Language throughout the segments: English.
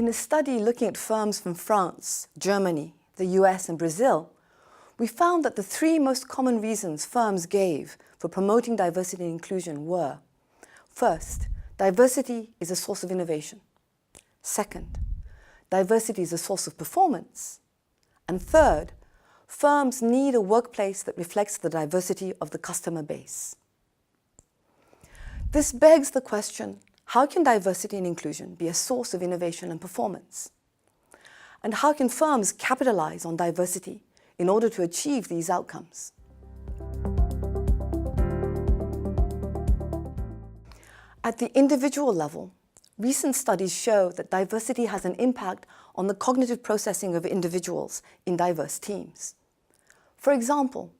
In a study looking at firms from France, Germany, the US and Brazil, we found that the three most common reasons firms gave for promoting diversity and inclusion were: first, diversity is a source of innovation. Second, diversity is a source of performance. And third, firms need a workplace that reflects the diversity of the customer base. This begs the question, how can diversity and inclusion be a source of innovation and performance? And how can firms capitalize on diversity in order to achieve these outcomes? At the individual level, recent studies show that diversity has an impact on the cognitive processing of individuals in diverse teams. For example,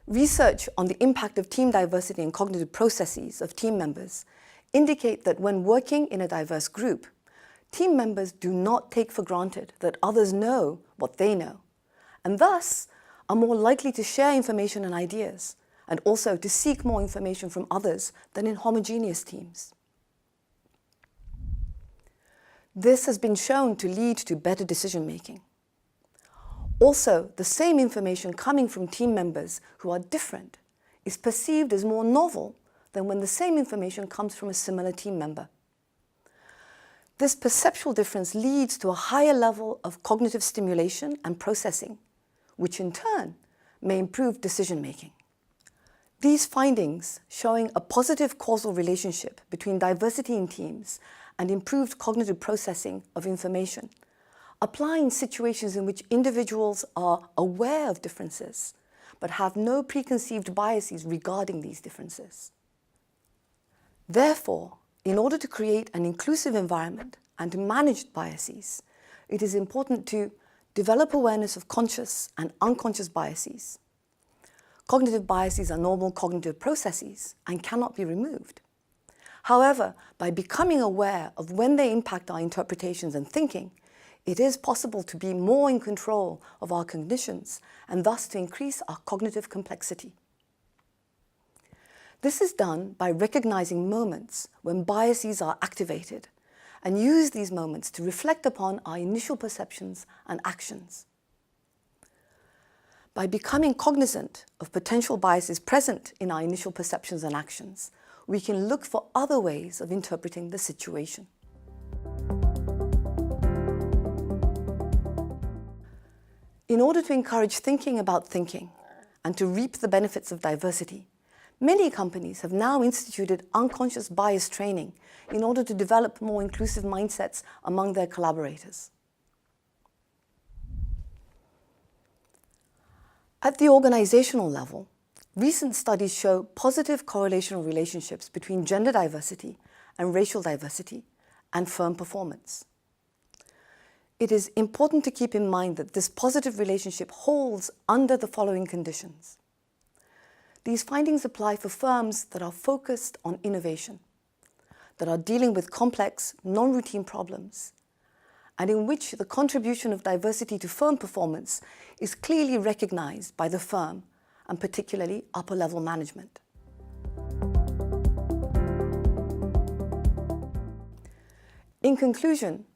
research on the impact of team diversity and cognitive processes of team members indicate that when working in a diverse group, team members do not take for granted that others know what they know, and thus are more likely to share information and ideas, and also to seek more information from others than in homogeneous teams. This has been shown to lead to better decision-making. Also, the same information coming from team members who are different is perceived as more novel than when the same information comes from a similar team member. This perceptual difference leads to a higher level of cognitive stimulation and processing, which in turn may improve decision-making. These findings, showing a positive causal relationship between diversity in teams and improved cognitive processing of information, apply in situations in which individuals are aware of differences, but have no preconceived biases regarding these differences. Therefore, in order to create an inclusive environment and to manage biases, it is important to develop awareness of conscious and unconscious biases. Cognitive biases are normal cognitive processes and cannot be removed. However, by becoming aware of when they impact our interpretations and thinking, it is possible to be more in control of our cognitions and thus to increase our cognitive complexity. This is done by recognizing moments when biases are activated and use these moments to reflect upon our initial perceptions and actions. By becoming cognizant of potential biases present in our initial perceptions and actions, we can look for other ways of interpreting the situation. In order to encourage thinking about thinking and to reap the benefits of diversity, many companies have now instituted unconscious bias training in order to develop more inclusive mindsets among their collaborators. At the organizational level, recent studies show positive correlational relationships between gender diversity and racial diversity and firm performance. It is important to keep in mind that this positive relationship holds under the following conditions. These findings apply for firms that are focused on innovation, that are dealing with complex, non-routine problems, and in which the contribution of diversity to firm performance is clearly recognized by the firm and particularly upper-level management. In conclusion,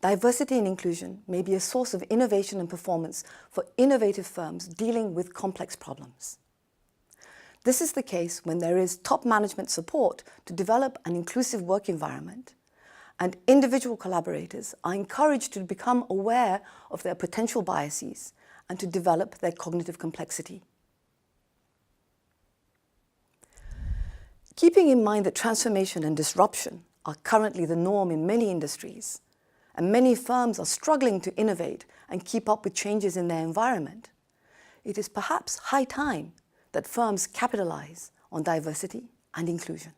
diversity and inclusion may be a source of innovation and performance for innovative firms dealing with complex problems. This is the case when there is top management support to develop an inclusive work environment, and individual collaborators are encouraged to become aware of their potential biases and to develop their cognitive complexity. Keeping in mind that transformation and disruption are currently the norm in many industries, and many firms are struggling to innovate and keep up with changes in their environment, it is perhaps high time that firms capitalize on diversity and inclusion.